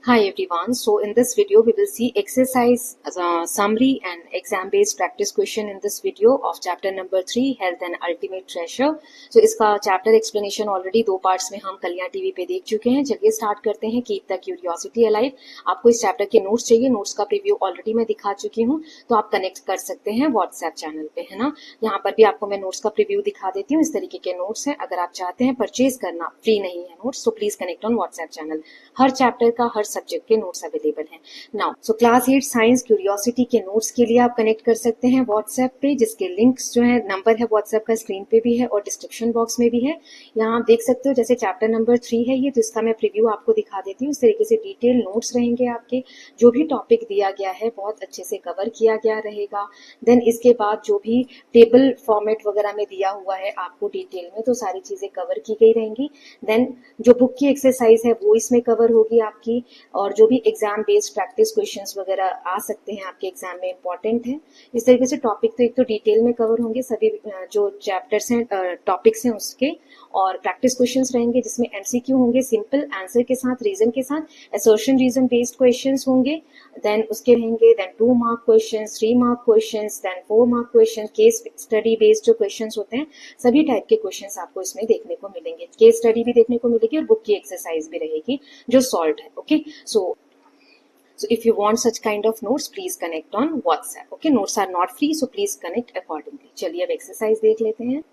Hi everyone. So in this video we will see exercise summary and exam based practice question in this video of chapter number 3 health and ultimate treasure. So इसका chapter explanation already दो parts में हम कल्याण TV पे देख चुके हैं. चलिए start करते हैं. Keep the curiosity alive. आपको इस chapter के notes चाहिए, notes का preview already मैं दिखा चुकी हूँ, तो आप connect कर सकते हैं WhatsApp channel पे, है ना. यहाँ पर भी आपको मैं notes का preview दिखा देती हूँ. इस तरीके के notes हैं. अगर आप चाहते हैं परचेज करना, फ्री नहीं है notes, तो please connect on WhatsApp channel. Her chapter का हर सब्जेक्ट के नोट्स अवेलेबल हैं. Now so class 8 science curiosity के नोट्स के लिए आप कनेक्ट कर सकते हैं व्हाट्सएप पे, जिसके लिंक्स जो है, नंबर है व्हाट्सएप का स्क्रीन पे भी है और डिस्क्रिप्शन बॉक्स में भी है. यहाँ आप देख सकते हो, जैसे चैप्टर नंबर 3 है ये, तो इसका मैं प्रीव्यू आपको दिखा देती हूँ. इस तरीके से डिटेल नोट्स रहेंगे आपके. जो भी टॉपिक दिया गया है बहुत अच्छे से कवर किया गया रहेगा. देन इसके बाद जो भी टेबल फॉर्मेट वगैरह में दिया हुआ है आपको डिटेल में, तो सारी चीजें कवर की गई रहेंगी. देन जो बुक की एक्सरसाइज है वो इसमें कवर होगी आपकी, और जो भी एग्जाम बेस्ड प्रैक्टिस क्वेश्चंस वगैरह आ सकते हैं आपके एग्जाम में इंपॉर्टेंट है. इस तरीके से टॉपिक तो एक तो डिटेल में कवर होंगे सभी जो चैप्टर्स हैं, टॉपिक्स हैं उसके, और प्रैक्टिस क्वेश्चंस रहेंगे जिसमें एमसीक्यू होंगे सिंपल आंसर के साथ, रीजन के साथ, असर्शन रीजन बेस्ड क्वेश्चंस होंगे. देन उसके रहेंगे then 2 mark questions, 3 mark questions, then 4 mark question, case study based जो क्वेश्चंस होते हैं, सभी टाइप के क्वेश्चंस आपको इसमें देखने को मिलेंगे. केस स्टडी भी देखने को मिलेगी और बुक की एक्सरसाइज भी रहेगी जो सॉल्व है. Okay, so if you want such kind of notes, please connect on WhatsApp. Okay, notes are not free, so please connect accordingly. चलिए अब एक्सरसाइज देख लेते हैं.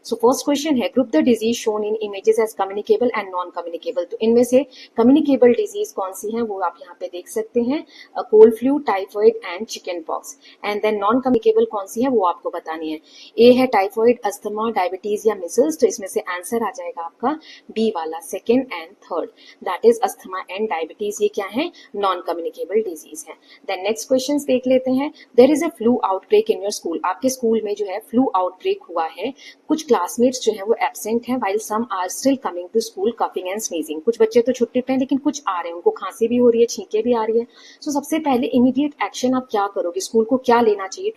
सो फर्स्ट क्वेश्चन है, group the disease shown in images as communicable and non communicable. तो इनमें से communicable disease कौन सी है वो आप यहाँ पे देख सकते हैं, cold flu, typhoid and chicken pox. And then non communicable कौन सी है वो आपको बतानी है. ए है टाइफॉइड, अस्थमा, डायबिटीज या मिसल्स. तो इसमें से आंसर आ जाएगा आपका बी वाला, second and third, that is asthma and diabetes. ये क्या है, नॉन कम्युनिकेबल डिजीज है. देन नेक्स्ट क्वेश्चन देख लेते हैं. There is a flu outbreak in your school. आपके स्कूल में जो है फ्लू आउटब्रेक हुआ है. कुछ क्लासमेट्स जो है वो एब्सेंट हैं, while some are still coming to school coughing and sneezing. कुछ बच्चे तो छुट्टी पे हैं लेकिन कुछ आ रहे हैं, उनको खांसी भी हो रही है, छींके भी आ रही है. सो सबसे पहले इमीडिएट एक्शन आप क्या करोगे, स्कूल को क्या लेना चाहिए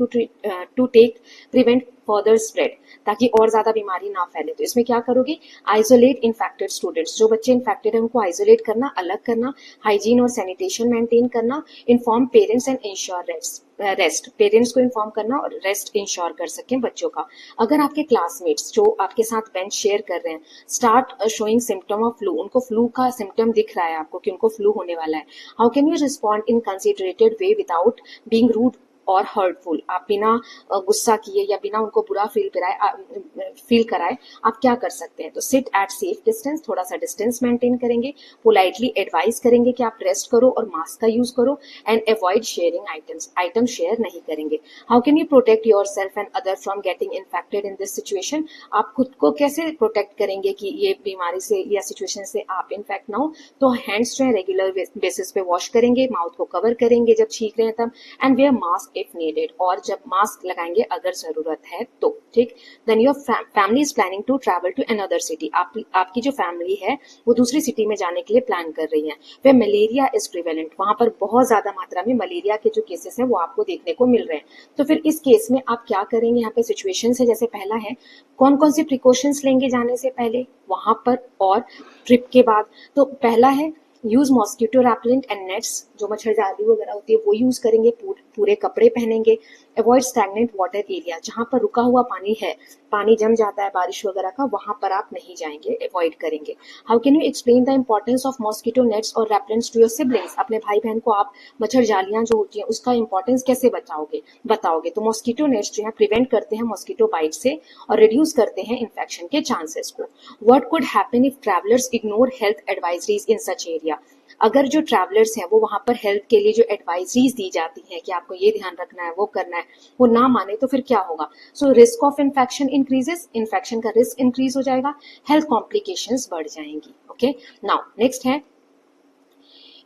to take prevent further spread, ताकि और ज्यादा बीमारी ना फैले. तो इसमें क्या करोगे, आइसोलेट इन्फेक्टेड स्टूडेंट्स. जो बच्चे इन्फेक्टेड है उनको आइसोलेट करना, अलग करना, हाइजीन और सैनिटेशन मेंटेन करना, inform parents and ensure rest. Parents को इन्फॉर्म करना और रेस्ट इंश्योर कर सकें बच्चों का. अगर आपके क्लासमेट्स जो आपके साथ बेंच शेयर कर रहे हैं start showing symptom of flu, उनको फ्लू का सिम्टम दिख रहा है आपको कि उनको फ्लू होने वाला है, how can you respond in considerated way without being rude और हर्टफुल. आप बिना गुस्सा किए या बिना उनको बुरा फील कराए आप क्या कर सकते हैं. तो सिट एट सेफ डिस्टेंस, थोड़ा सा डिस्टेंस मेंटेन करेंगे, पोलाइटली एडवाइस करेंगे कि आप रेस्ट करो और मास्क का यूज करो, and avoid sharing item share नहीं करेंगे. How can you protect your self and other from getting infected in this situation. आप खुद को कैसे प्रोटेक्ट करेंगे कि ये बीमारी से या सिचुएशन से आप इन्फेक्ट ना हो. तो हैंड्स जो है रेगुलर बेसिस पे वॉश करेंगे, माउथ को कवर करेंगे जब छींक रहे हैं तब, and wear mask if needed, और जब मास्क लगाएंगे अगर जरूरत है तो. ठीक. Then your family is planning to travel to another city. आपकी जो फैमिली है वो दूसरी सिटी में जाने के लिए प्लान कर रही है. वे मलेरिया इज प्रिवेलेंट, वहां पर बहुत ज्यादा मात्रा में मलेरिया के जो केसेस हैं वो आपको देखने को मिल रहे हैं. तो फिर इस केस में आप क्या करेंगे. यहाँ पे सिचुएशन है, जैसे पहला है कौन कौन सी प्रिकॉशंस लेंगे जाने से पहले वहां पर और ट्रिप के बाद. तो पहला है यूज मॉस्किटो रैपेलेंट एंड नेट्स, जो मच्छरदानी वगैरह होती है वो यूज करेंगे, पूरे कपड़े पहनेंगे. अवॉइड स्टैग्नेंट वाटर एरिया, जहां पर रुका हुआ पानी है, पानी जम जाता है बारिश वगैरह का, वहां पर आप नहीं जाएंगे, अवॉइड करेंगे. How can you explain the importance of mosquito nets और रैपेलेंट्स टू योर सिबलिंग्स. अपने भाई बहन को आप मच्छर जालियां जो होती है उसका इंपॉर्टेंस कैसे बताओगे. तो मॉस्किटो नेट्स जो है प्रिवेंट करते हैं मॉस्किटो बाइट से और रिड्यूस करते हैं इन्फेक्शन के चांसेस को. What could happen if travellers ignore health advisories in such area. अगर जो ट्रैवलर्स हैं वो वहां पर हेल्थ के लिए जो एडवाइजरीज दी जाती है कि आपको ये ध्यान रखना है, वो करना है, वो ना माने तो फिर क्या होगा. So risk of infection increases, infection का रिस्क इंक्रीज हो जाएगा, हेल्थ कॉम्प्लिकेशंस बढ़ जाएंगी. ओके, नाउ नेक्स्ट है,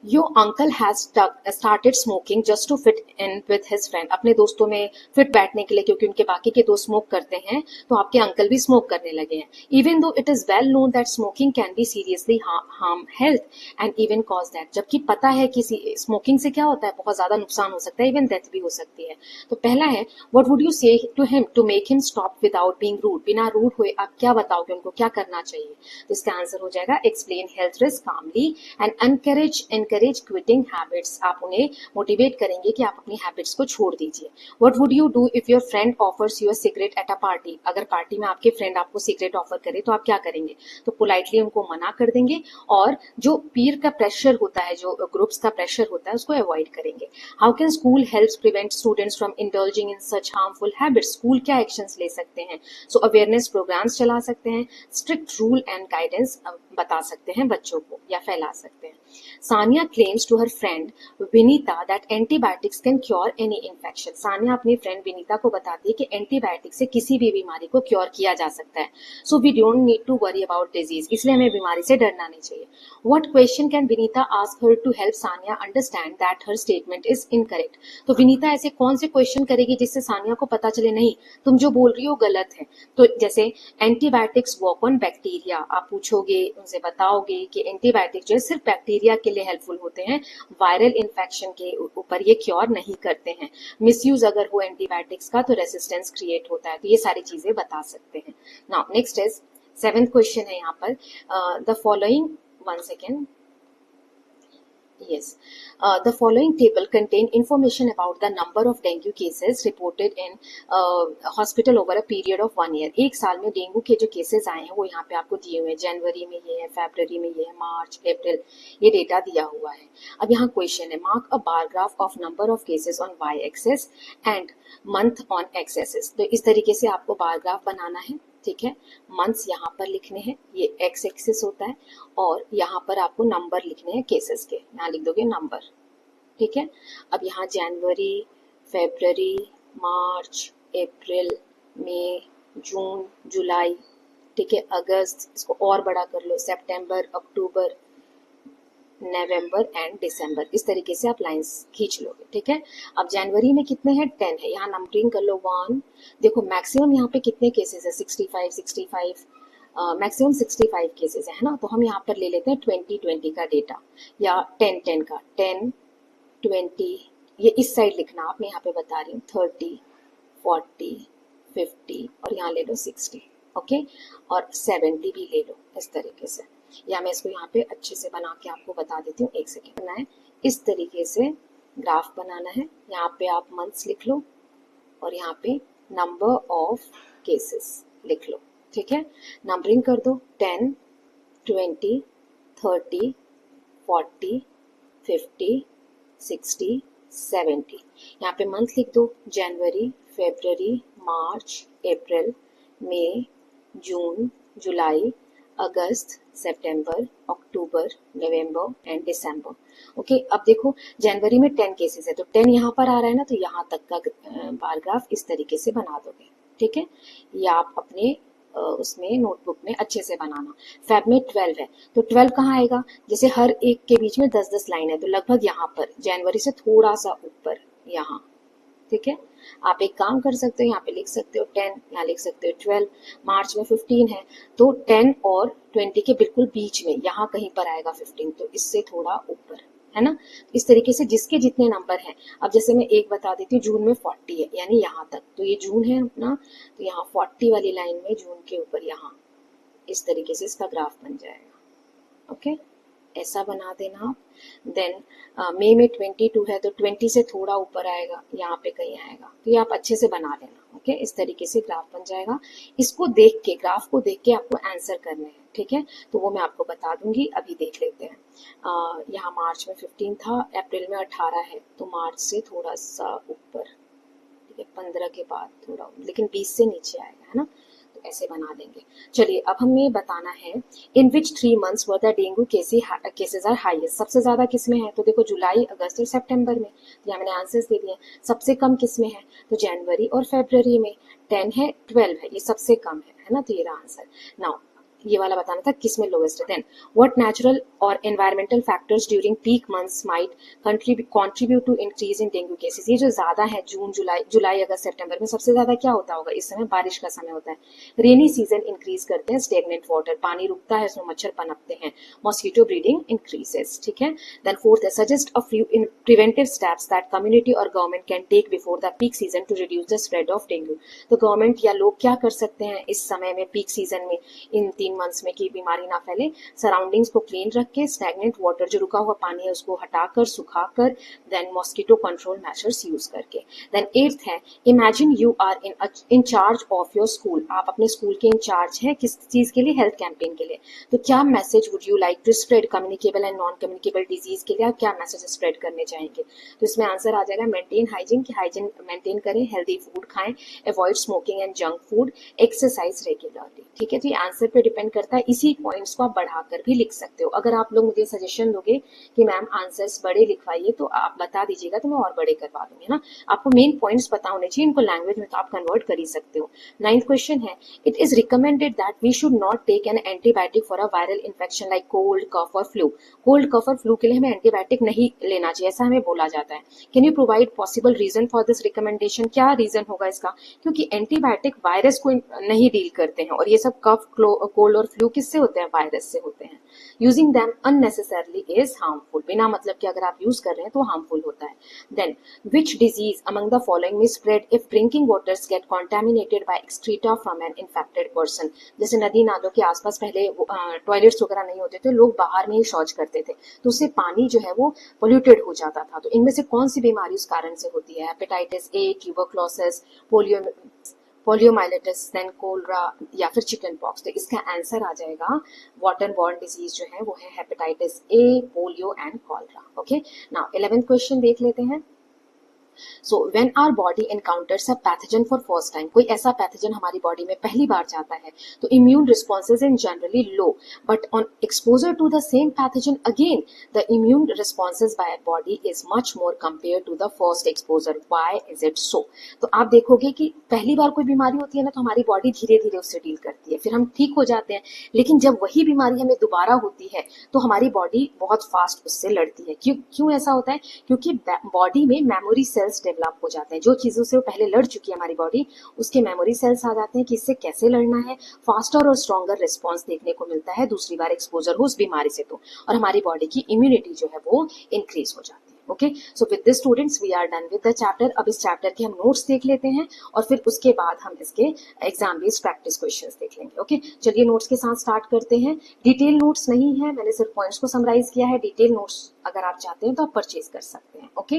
Your uncle has started smoking just to fit in with his friend. अपने दोस्तों में फिट बैठने के लिए, क्योंकि उनके बाकी के दोस्त स्मोक करते हैं तो आपके अंकल भी स्मोक करने लगे हैं. Even though it is well known that smoking can be seriously harm health and even cause death. जबकि पता है कि स्मोकिंग से क्या होता है, बहुत ज्यादा नुकसान हो सकता है, इवन डेथ भी हो सकती है. तो पहला है, what would you say to him to make him stop without being rude. बिना रूड हुए आप क्या बताओगे उनको, क्या करना चाहिए. तो इसका आंसर हो जाएगा, explain health risk calmly and encourage encourage quitting habits, आप उन्हें मोटिवेट करेंगे कि आप अपनी हैबिट्स को छोड़ दीजिए। What would you do if your friend offers you a cigarette at a party, अगर पार्टी में आपके फ्रेंड आपको सिगरेट ऑफर करे तो आप क्या करेंगे? तो पोलाइटली उनको मना कर देंगे और जो पीर का प्रेशर होता है, जो ग्रुप्स का प्रेशर होता है, उसको अवॉइड करेंगे। How can school helps prevent students from indulging in such harmful habits, school क्या एक्शंस ले सकते हैं? सो अवेयरनेस प्रोग्राम्स चला सकते हैं, स्ट्रिक्ट रूल एंड गाइडेंस बता सकते हैं बच्चों को या फैला सकते हैं। Sania claims to her friend Vinita that antibiotics can cure any infection, Sania अपनी फ्रेंड विनीता को बताती है कि एंटीबायोटिक से किसी भी बीमारी को क्योर किया जा सकता है। So we don't need to worry about disease, इसलिए हमें बीमारी से डरना नहीं चाहिए। What question can Vinita ask her to help Sania understand that her statement is incorrect, तो विनीता ऐसे कौन से क्वेश्चन करेगी जिससे सानिया को पता चले नहीं तुम जो बोल रही हो गलत है? तो जैसे एंटीबायोटिक्स वर्क ऑन बैक्टीरिया, आप पूछोगे, उनसे बताओगे कि एंटीबायोटिक जो है सिर्फ बैक्टीरिया के लिए हेल्पफुल होते हैं, वायरल इन्फेक्शन के ऊपर ये क्योर नहीं करते हैं। मिसयूज अगर हो एंटीबायोटिक्स का तो रेसिस्टेंस क्रिएट होता है, तो ये सारी चीजें बता सकते हैं। Now next is 7th question है यहाँ पर, the following, 1 second, yes, the following table contain information about the number of dengue cases reported in hospital over a period of 1 year, एक साल में डेंगू के जो केसेस आए हैं वो यहाँ पे आपको दिए हुए हैं। जनवरी में ये है, फरवरी में ये है, मार्च, अप्रैल, ये डेटा दिया हुआ है। अब यहाँ क्वेश्चन है, mark a bar graph of number of cases on Y axis and month on X axis, तो इस तरीके से आपको बार ग्राफ बनाना है, ठीक है। मंथ्स यहाँ पर लिखने हैं, ये एक्स एक्सिस होता है, और यहाँ पर आपको नंबर लिखने हैं केसेस के, यहाँ लिख दोगे नंबर, ठीक है। अब यहाँ जनवरी, फरवरी, मार्च, अप्रैल, मई, जून, जुलाई, ठीक है, अगस्त, इसको और बड़ा कर लो, सितंबर, अक्टूबर, नवंबर एंड दिसंबर, इस तरीके से आप लाइंस खींच लोगे, ठीक है। अब जनवरी में कितने हैं? 10 है, यहाँ नंबरिंग कर लो 1, देखो मैक्सिमम यहाँ पे कितने केसेस है? 65 मैक्सिमम 65 केसेस है ना, तो हम यहाँ पर ले लेते हैं 2020 का डेटा या 10 का, 10 20, ये इस साइड लिखना आप, मैं यहाँ पे बता रही हूँ, 30 40 50 और यहाँ ले लो 60, ओके, और 70 भी ले लो, इस तरीके से। या मैं इसको यहाँ पे अच्छे से बना के आपको बता देती हूँ, 1 सेकेंड बनाए, इस तरीके से ग्राफ बनाना है। यहाँ पे आप मंथ्स लिख लो और यहाँ पे नंबर ऑफ केसेस लिख लो, ठीक है। नंबरिंग कर दो, 10 20 30 40 50 60 70, यहाँ पे मंथ लिख दो, जनवरी, फरवरी, मार्च, अप्रैल, मई, जून, जुलाई, अगस्त, सितंबर, अक्टूबर, नवंबर एंड दिसंबर, ओके। अब देखो जनवरी में 10 केसेस है, तो 10 यहाँ पर आ रहा है ना, तो यहाँ तक का बार ग्राफ इस तरीके से बना दोगे, ठीक है। या आप अपने उसमें नोटबुक में अच्छे से बनाना। फेब में 12 है, तो 12 कहाँ आएगा? जैसे हर एक के बीच में 10-10 लाइन है, तो लगभग यहाँ पर जनवरी से थोड़ा सा ऊपर यहाँ, ठीक है। आप एक काम कर सकते हो, यहाँ पे लिख सकते हो 10, यहाँ लिख सकते हो 12। मार्च में 15 है, तो 10 और 20 के बिल्कुल बीच में यहाँ कहीं पर आएगा 15, तो इससे थोड़ा ऊपर, है ना। इस तरीके से जिसके जितने नंबर हैं, अब जैसे मैं एक बता देती हूँ, जून में 40 है, यानी यहाँ तक, तो ये जून है अपना, तो यहाँ 40 वाली लाइन में जून के ऊपर यहाँ इस तरीके से इसका ग्राफ बन जाएगा, ओके, ऐसा बना देना आप। देन मई में 22 है, तो 20 से थोड़ा ऊपर आएगा, यहाँ पे कहीं आएगा, तो ये आप अच्छे से बना लेना, ओके। इस तरीके से ग्राफ बन जाएगा। इसको देख के, ग्राफ को देख के आपको आंसर करने हैं, ठीक है, तो वो मैं आपको बता दूंगी, अभी देख लेते हैं। यहाँ मार्च में 15 था, अप्रैल में 18 है, तो मार्च से थोड़ा सा ऊपर, ठीक है, 15 के बाद थोड़ा, लेकिन 20 से नीचे आएगा, है ना, तो ऐसे बना देंगे। चलिए अब हमें बताना है, in which 3 months were the dengue cases are highest, सबसे ज्यादा किस में है? तो देखो जुलाई, अगस्त और सितंबर में, तो यहाँ मैंने आंसर्स दे दिए। सबसे कम किस में है? तो जनवरी और फरवरी में, 10 है, 12 है, ये सबसे कम है ना, तो ये रहा आंसर। नाउ ये वाला बताना था किस में लोएस्ट है। देन व्हाट नेचुरल और environmental factors during peak months might contribute to increase in dengue cases, ये जो ज्यादा है जून, जुलाई, अगस्त, सितंबर में सबसे ज्यादा क्या होता होगा? इस समय बारिश का समय होता है, रेनी सीजन इंक्रीज करते हैं, स्टेगनेंट वाटर, पानी रुकता है, उसमें मच्छर पनपते हैं, मॉस्किटो ब्रीडिंग इंक्रीजेस, ठीक है। देन फोर्थ है, suggest a few in preventive steps that community और government can take before the peak season to reduce the spread of dengue, तो गवर्नमेंट या लोग क्या कर सकते हैं इस समय में, पीक सीजन में, इन 3 मंथ्स में कि बीमारी ना फैले, सराउंडिंग्स को क्लीन रख के, स्टैग्नेंट वाटर जो रुका हुआ पानी है उसको हटाकर, सुखाकर, then mosquito control measures use करके। देन 8th है, imagine you are in charge of your school, आप अपने स्कूल के इंचार्ज हैं किस चीज के लिए, हेल्थ कैंपेन के लिए, तो क्या message would you like to spread, communicable and non communicable disease के लिए आप क्या मैसेज स्प्रेड करने चाहेंगे। तो इसमें आंसर आ जाएगा मेंटेन हाइजीन, कि हाइजीन मेंटेन करें, हेल्दी फूड खाएं, avoid smoking and junk food, exercise regularly. ठीक है, तो ये आंसर पे डिपेंड करता है, इसी पॉइंट्स को आप बढ़ाकर भी लिख सकते हो। अगर आप लोग मुझे सजेशन दोगे कि मैम आंसर्स बड़े लिखवाइए, तो आप बता दीजिएगा तो मैं और बड़े करवा दूंगी ना। आपको मेन पॉइंट्स पता होने चाहिए, इनको लैंग्वेज में तो आप कन्वर्ट कर ही सकते हो। 9th क्वेश्चन है, it is recommended that we should not take an antibiotic for a viral infection like cold, cough और फ्लू। कोल्ड, कफ और फ्लू के लिए हमें एंटीबायोटिक नहीं लेना चाहिए, ऐसा हमें बोला जाता है। Can you provide possible reason for this recommendation, क्या रीजन होगा इसका। क्योंकि एंटीबायोटिक वायरस को नहीं डील करते हैं, और ये सब कफ, कोल्ड और फ्लू किससे होते हैं, वायरस से होते हैं। Using them unnecessarily is harmful, बिना मतलब के अगर आप यूज कर रहे हैं तो हार्मफुल होता है। Then which disease among the following में spread if drinking waters get contaminated by excreta from an infected person. जैसे नदी नालों के आसपास पहले टॉयलेट्स वगैरह नहीं होते थे, लोग बाहर में ही शौच करते थे, तो उससे पानी जो है वो पोल्यूटेड हो जाता था। तो इनमें से कौन सी बीमारी उस कारण से होती है, hepatitis A, tuberculosis, poliomyelitis, then cholera या फिर चिकन पॉक्स। तो इसका आंसर आ जाएगा वाटर बॉर्न डिजीज जो है वो है hepatitis A, polio and cholera. Okay, now 11th question देख लेते हैं। So when our body encounters a pathogen for first time, कोई ऐसा पैथोजन हमारी बॉडी में पहली बार जाता है, तो immune responses in generally low, but on exposure to the same pathogen again the immune responses by body is much more compare to the first exposure. Why is it so. तो आप देखोगे कि पहली बार कोई बीमारी होती है ना, तो हमारी बॉडी धीरे धीरे उससे डील करती है, फिर हम ठीक हो जाते हैं, लेकिन जब वही बीमारी हमें दोबारा होती है तो हमारी बॉडी बहुत फास्ट उससे लड़ती है। क्यों ऐसा होता है, क्योंकि बॉडी में मेमोरी सेल्स डेवलप हो जाते हैं, जो चीजों से वो पहले लड़ चुकी है हमारी बॉडी, उसके मेमोरी सेल्स आ जाते हैं कि इससे कैसे लड़ना है, फास्टर और स्ट्रॉन्गर रिस्पॉन्स देखने को मिलता है दूसरी बार एक्सपोजर हो उस बीमारी से, तो और हमारी बॉडी की इम्यूनिटी जो है वो इंक्रीज हो जाती है। Okay, so with this students we are done with the chapter. अब इस चैप्टर के हम नोट्स देख लेते हैं और फिर उसके बाद हम इसके एग्जाम बेस्ड प्रैक्टिस क्वेश्चंस देख लेंगे। ओके, चलिए नोट्स के साथ स्टार्ट करते हैं। डिटेल नोट्स नहीं है, मैंने सिर्फ पॉइंट्स को समराइज किया है। डिटेल नोट्स अगर आप चाहते हैं तो आप परचेज कर सकते हैं। ओके,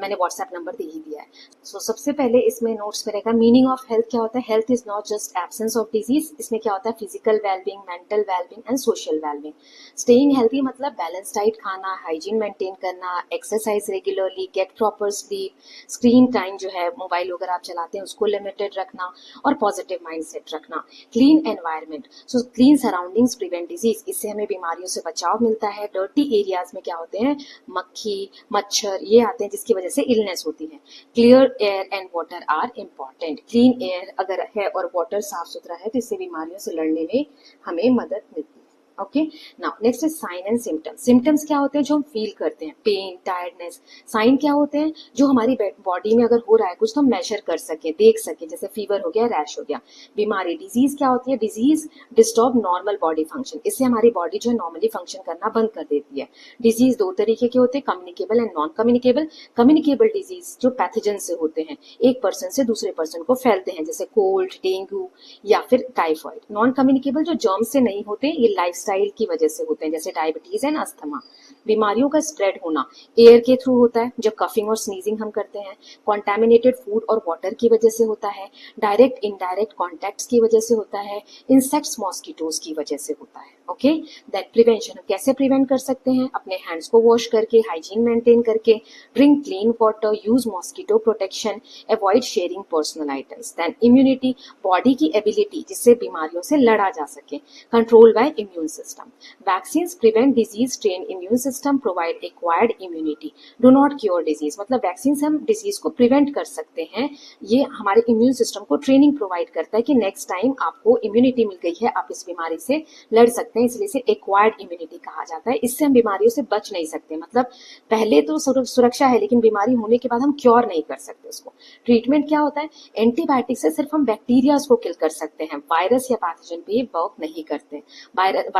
मैंने व्हाट्सएप नंबर दे ही दिया है। सो सबसे पहले इसमें नोट्स में रहेगा मीनिंग ऑफ हेल्थ क्या होता है। Health is not just absence of disease, इसमें क्या होता है, physical wellbeing, mental wellbeing and social wellbeing. Staying healthy मतलब बैलेंस डाइट खाना, हाइजीन मेंटेन करना, exercise regularly, get proper sleep, screen time जो है मोबाइल वगैरह आप चलाते हैं उसको लिमिटेड रखना और पॉजिटिव माइंडसेट रखना। Clean environment, so clean surroundings prevent disease, इससे हमें बीमारियों से बचाव मिलता है। डर्टी एरियाज में क्या होते हैं, मक्खी, मच्छर ये आते हैं जिसकी वजह से इलनेस होती है। Clear air and water are important, clean air अगर है और वाटर साफ सुथरा है तो इससे बीमारियों से लड़ने में हमें मदद मिलती है। Okay, now next is sine and symptoms. Symptoms क्या होते हैं, जो हम फील करते हैं, पेन, टायर्डनेस। साइन क्या होते हैं, जो हमारी बॉडी में अगर हो रहा है कुछ तो हम मेजर कर सके, देख सके, जैसे फीवर हो गया, रैश हो गया। बीमारी, डिजीज क्या होती है, disease disturb normal body function, इससे हमारी बॉडी जो है नॉर्मली फंक्शन करना बंद कर देती है। डिजीज दो तरीके के होते हैं, communicable and non communicable. Communicable disease जो पैथोजन से होते हैं, एक पर्सन से दूसरे पर्सन को फैलते हैं, जैसे कोल्ड, डेंगू या फिर टाइफॉइड। नॉन कम्युनिकेबल जो जर्म से नहीं होते, ये लाइफस्टाइल की वजह से होते हैं, जैसे डायबिटीज एंड अस्थमा। बीमारियों का स्प्रेड होना एयर के थ्रू होता है, जब कफिंग और स्नीजिंग हम करते हैं। कॉन्टेमिनेटेड फूड और वाटर की वजह से होता है। डायरेक्ट इनडायरेक्ट कॉन्टैक्ट्स की वजह से होता है। इंसेक्ट्स, मॉस्किटोज की वजह से होता है। ओके, दैट प्रिवेंशन, कैसे प्रिवेंट कर सकते हैं, अपने हैंड्स को वॉश करके, हाइजीन मेंटेन करके, drink clean water, use mosquito protection, avoid sharing personal items. Then immunity, body की एबिलिटी जिससे बीमारियों से लड़ा जा सके, control by immune system. Vaccines prevent disease, train immune system, provide acquired immunity, do not cure disease. मतलब vaccine से हम डिजीज को प्रिवेंट कर सकते हैं, ये हमारे इम्यून सिस्टम को ट्रेनिंग प्रोवाइड करता है कि नेक्स्ट टाइम आपको इम्यूनिटी मिल गई है, आप इस बीमारी से लड़ सकते हैं, इसलिए इसे एक्वायर्ड इम्यूनिटी कहा जाता है। इससे हम बीमारियों से बच नहीं सकते, मतलब पहले तो सुरक्षा है लेकिन बीमारी होने के बाद हम क्योर नहीं कर सकते उसको। ट्रीटमेंट क्या होता है, एंटीबायोटिक से सिर्फ हम बैक्टीरिया को किल कर सकते हैं, वायरस या पैथोजन पे ये वर्क नहीं करते।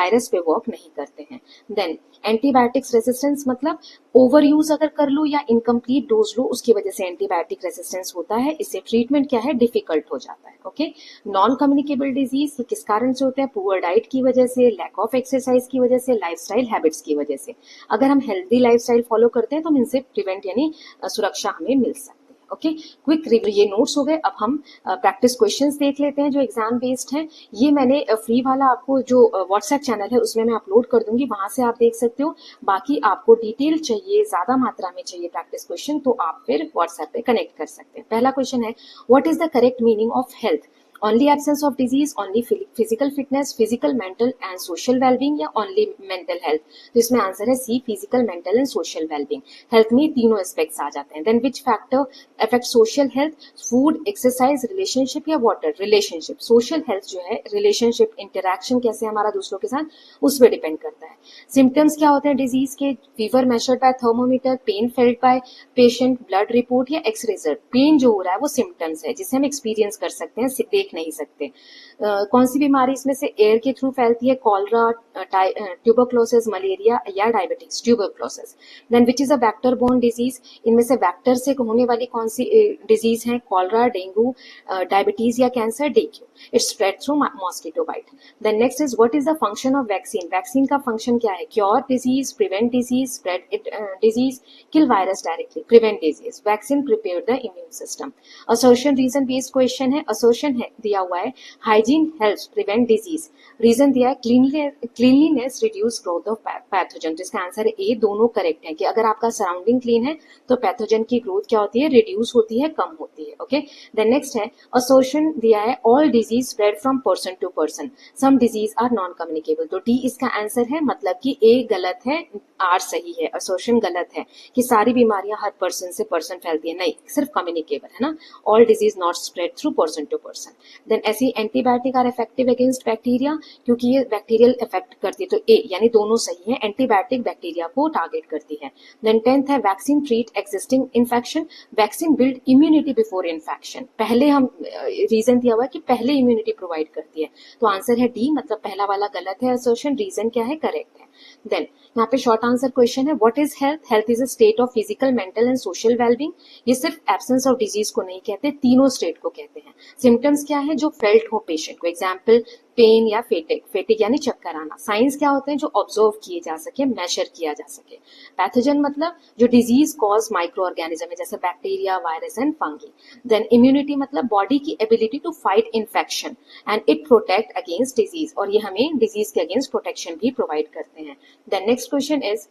वायरस पे वर्क नहीं करते हैं। देन एंटीबायोटिक्स रेजिस्टेंस मतलब ओवर यूज अगर कर लो या इनकम्प्लीट डोज लो उसकी वजह से एंटीबायोटिक रेजिस्टेंस होता है, इससे ट्रीटमेंट क्या है डिफिकल्ट हो जाता है। ओके, नॉन कम्युनिकेबल डिजीज ये किस कारण से होते हैं? पुअर डाइट की वजह से, लैक ऑफ एक्सरसाइज की वजह से, लाइफस्टाइल हैबिट्स की वजह से। अगर हम हेल्दी लाइफस्टाइल फॉलो करते हैं तो हम इनसे प्रिवेंट यानी सुरक्षा हमें मिल सकती है। ओके, क्विक रिव्यू, ये नोट्स हो गए। अब हम प्रैक्टिस क्वेश्चंस देख लेते हैं जो एग्जाम बेस्ड हैं। ये मैंने फ्री वाला आपको जो व्हाट्सएप चैनल है उसमें मैं अपलोड कर दूंगी, वहां से आप देख सकते हो। बाकी आपको डिटेल चाहिए, ज्यादा मात्रा में चाहिए प्रैक्टिस क्वेश्चन, तो आप फिर व्हाट्सएप पे कनेक्ट कर सकते हैं। पहला क्वेश्चन है, what is the correct meaning of health? Only absence of disease, only physical fitness, physical mental and social wellbeing या ओनली मेंटल हेल्थ? तो इसमें आंसर है C, physical mental and social wellbeing. Health में तीनों aspects आ जाते हैं। Then which factor affect social health? Food, exercise, relationship या वाटर? रिलेशनशिप। सोशल हेल्थ जो है रिलेशनशिप, इंटरेक्शन कैसे हमारा दूसरों के साथ, उस पर डिपेंड करता है। सिम्टम्स क्या होते हैं डिजीज के? Fever measured by thermometer, pain felt by patient, blood report या एक्सरे रिजल्ट? पेन जो हो रहा है वो सिम्टम्स है जिसे हम एक्सपीरियंस कर सकते हैं, देख नहीं सकते। कौन सी बीमारी इसमें से एयर के थ्रू फैलती है? कॉलरा, ट्यूबरक्लोसिस, मलेरिया या diabetes? Tuberculosis. Then which is a vector borne disease? इनमें से वेक्टर से होने वाली कौन सी डिजीज है? कॉलरा, डेंगू, डायबिटीज या cancer? Dengue. It's spread through mosquito bite. Then next is what is the function of vaccine? Vaccine का फंक्शन क्या है? Cure disease, prevent disease, spread disease, kill virus directly? Prevent disease. Vaccine prepare the immune system. Assertion reason based question है। Assertion है दिया हुआ है hygiene helps prevent disease, reason दिया है cleanliness reduce growth of pathogen. जिसका answer है A, दोनों करेक्ट है कि अगर आपका सराउंडिंग क्लीन है तो पैथोजन की ग्रोथ क्या होती है? रिड्यूस होती है, कम होती है। ओके, देन नेक्स्ट है असर्शन दिया है all disease spread from person to person, some disease are non communicable. तो डी इसका आंसर है, मतलब कि ए गलत है, आर सही है। असर्शन गलत है कि सारी बीमारियां हर पर्सन से पर्सन फैलती है, नहीं, सिर्फ कम्युनिकेबल है ना। All disease not spread through person to person. Then ऐसी antibiotic are effective against bacteria, क्योंकि ये बैक्टीरियल इफेक्ट करती है, तो ए यानी दोनों सही है, एंटीबायोटिक बैक्टीरिया को टारगेट करती है। देन 10th है vaccine treat existing infection, vaccine build immunity before infection. पहले हम रीजन दिया हुआ है कि पहले इम्यूनिटी प्रोवाइड करती है, तो आंसर है डी, मतलब पहला वाला गलत है असर्शन, रीजन क्या है? करेक्ट है। देन यहाँ पे शॉर्ट आंसर क्वेश्चन है, what is health? Health is a state of physical, mental and social wellbeing. ये सिर्फ एब्सेंस ऑफ डिजीज को नहीं कहते, तीनों स्टेट को कहते हैं। सिम्टम्स क्या है? जो फेल्ट हो पेशेंट को, एग्जाम्पल पेन या फेटिक, फेटिक यानी चक्कर आना। साइंस क्या होते हैं? जो ऑब्जर्व किए जा सके, मेजर किया जा सके। पैथोजन मतलब जो डिजीज कॉज माइक्रो ऑर्गेनिज्म है, जैसे bacteria, virus and fungi. Then immunity मतलब बॉडी की ability to fight infection and it protect against disease, और ये हमें डिजीज के अगेंस्ट प्रोटेक्शन भी प्रोवाइड करते हैं। Then next question is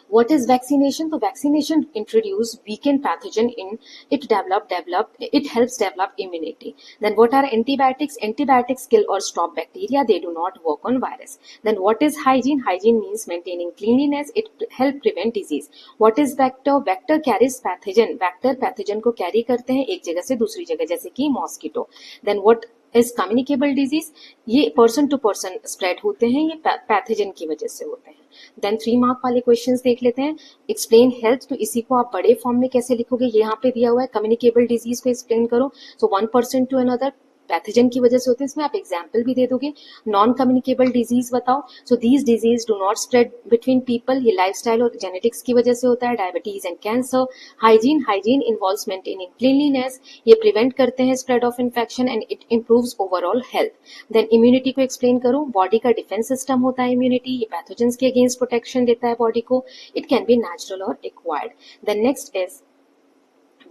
what is vaccination? तो vaccination introduce weakened pathogen in it helps develop immunity. Then what are antibiotics? Antibiotics kill or stop bacteria, they do not work on virus. Then what is hygiene? Hygiene means maintaining cleanliness, it help prevent disease. What is vector? Vector carries pathogen, vector pathogen को carry करते हैं एक जगह से दूसरी जगह, जैसे कि mosquito. Then what is communicable disease? ये पर्सन टू पर्सन स्प्रेड होते हैं, ये पैथोजन की वजह से होते हैं। देन 3 मार्क वाले क्वेश्चंस देख लेते हैं। एक्सप्लेन हेल्थ, तो इसी को आप बड़े फॉर्म में कैसे लिखोगे? ये यहाँ पे दिया हुआ है, कम्युनिकेबल डिजीज को एक्सप्लेन करो। So one person to another pathogen की वजह से होते हैं, इसमें आप एग्जाम्पल भी दे दोगे। नॉन कम्युनिकेबल डिजीज बताओ। So these disease do not spread between people, ये लाइफस्टाइल और जेनेटिक्स की वजह से होता है, diabetes and cancer. Hygiene, hygiene involves maintaining cleanliness, ये प्रिवेंट करते हैं spread of infection and it improves overall health. Then immunity को एक्सप्लेन करो। बॉडी का डिफेंस सिस्टम होता है इम्यूनिटी, ये पैथोजेंस के अगेंस्ट प्रोटेक्शन देता है बॉडी को। इट कैन बी नेचुरल और acquired. Then next is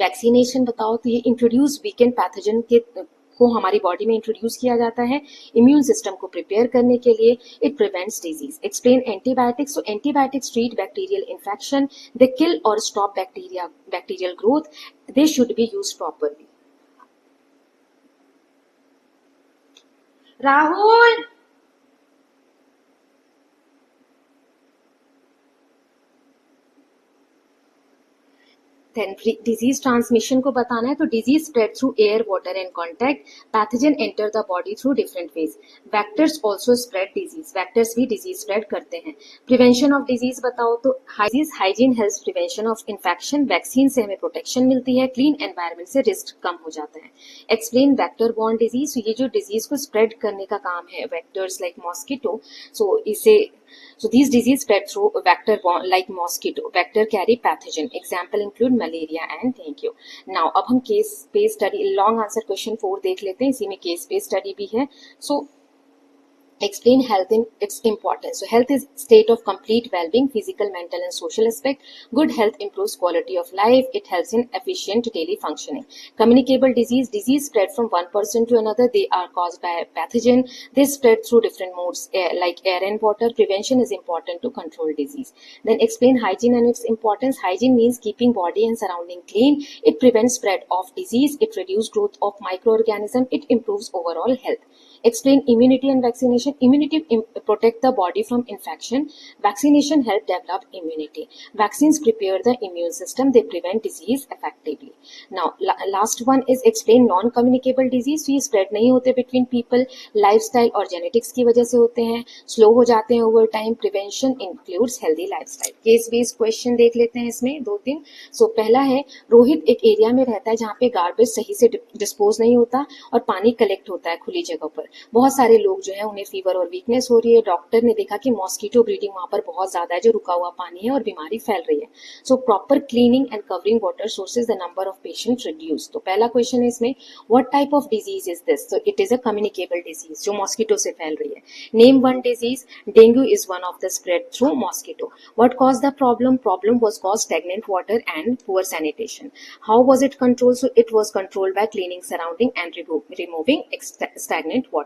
vaccination बताओ, तो ये इंट्रोड्यूस वीकेंड पैथोजन के को हमारी बॉडी में इंट्रोड्यूस किया जाता है इम्यून सिस्टम को प्रिपेयर करने के लिए। It prevents disease. Explain antibiotics, तो antibiotics treat bacterial infection, they kill और stop bacterial growth, they should be used properly. Rahul, then disease transmission को बताना है तो disease spread through air water and contact, pathogen enter the body through different ways, vectors also spread disease, vectors भी disease spread करते हैं। Prevention of disease बताओ तो hygiene helps prevention of infection, vaccine से हमें प्रोटेक्शन मिलती है, clean environment से रिस्क कम हो जाता है। एक्सप्लेन वेक्टर बॉर्न डिजीज, ये जो डिजीज को स्प्रेड करने का काम है vectors like mosquito, so these disease spread through vector borne like mosquito. Vector carry pathogen. Example include malaria and dengue. Now अब हम case based study long answer question 4 देख लेते हैं, इसी में केस बेस्ड स्टडी भी है। So explain health in its importance. So health is state of complete well-being, physical, mental and social aspect. Good health improves quality of life. It helps in efficient daily functioning. Communicable disease spread from one person to another. They are caused by pathogen. They spread through different modes like air and water. Prevention is important to control disease. Then explain hygiene and its importance. Hygiene means keeping body and surrounding clean. It prevents spread of disease. It reduces growth of microorganism. It improves overall health. Explain immunity and vaccination. Immunity protect the body from infection. Vaccination help develop immunity. Vaccines prepare the immune system. They prevent disease effectively. Now last one is explain non-communicable disease. So ये spread नहीं होते between people. Lifestyle और genetics की वजह से होते हैं. Slow हो जाते हैं over time. Prevention includes healthy lifestyle. Case based question देख लेते हैं इसमें 2-3. So पहला है रोहित एक एरिया में रहता है जहाँ पे गार्बेज सही से डिस्पोज नहीं होता और पानी कलेक्ट होता है खुली जगह पर। बहुत सारे लोग जो है उन्हें फीवर और वीकनेस हो रही है। डॉक्टर ने देखा कि मॉस्किटो ब्रीडिंग वहां पर बहुत ज्यादा है, जो रुका हुआ पानी है और बीमारी फैल रही है। So proper cleaning and covering water sources, the number of patient reduce. तो पहला क्वेश्चन है इसमें what type of disease is this? तो it is a communicable disease जो मॉस्किटो से फैल रही है। Name one disease. Dengue is one of the spread through mosquito. What cause the problem? Problem was cause stagnant water and poor sanitation. How was it control? So it was controlled by cleaning surrounding and removing stagnant water.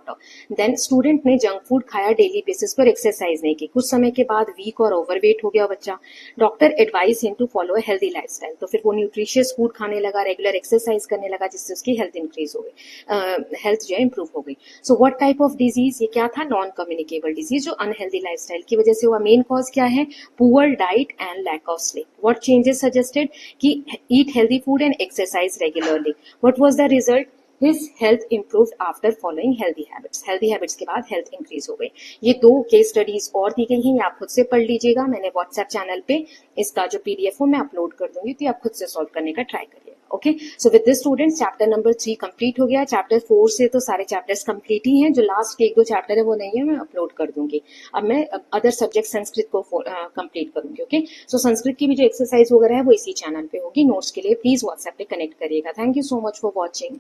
Then student ने junk food खाया, daily basis पर exercise नहीं की, कुछ समय के बाद week और ओवरवेट हो गया बच्चा। Doctor advise him to follow a healthy lifestyle. तो फिर वो न्यूट्रिशियस फूड खाने लगा, रेगुलर एक्सरसाइज करने लगा, जिससे उसकी हेल्थ इंक्रीज हो गई, हेल्थ जो है इंप्रूव हो गई। So what type of disease? ये क्या था? नॉन कम्युनिकेबल डिजीज जो अनहेल्दी लाइफस्टाइल की वजह से हुआ। मेन कॉज क्या है? Poor diet and lack of sleep. What changes suggested? कि eat healthy food and exercise regularly. What was the result? His health improved after following healthy habits. Healthy habits के बाद health increase हो गई। ये 2 case studies और दी गई हैं, ये आप खुद से पढ़ लीजिएगा। मैंने व्हाट्सएप चैनल पे इसका जो PDF हो मैं अपलोड कर दूंगी, तो आप खुद से सॉल्व करने का ट्राई करिए। Okay, so with this students chapter number 3 complete हो गया। चैप्टर 4 से तो सारे चैप्टर्स कंप्लीट ही हैं, जो लास्ट के 1-2 चैप्टर है वो नहीं है, मैं अपलोड कर दूंगी। अब मैं अदर सब्जेक्ट संस्कृत को कंप्लीट करूंगी। ओके, सो संस्कृत की भी जो एक्सरसाइज वगैरह है वो इसी चैनल पे होगी। नोट्स के लिए प्लीज व्हाट्सएप पे कनेक्ट करिएगा। Thank you so much for watching.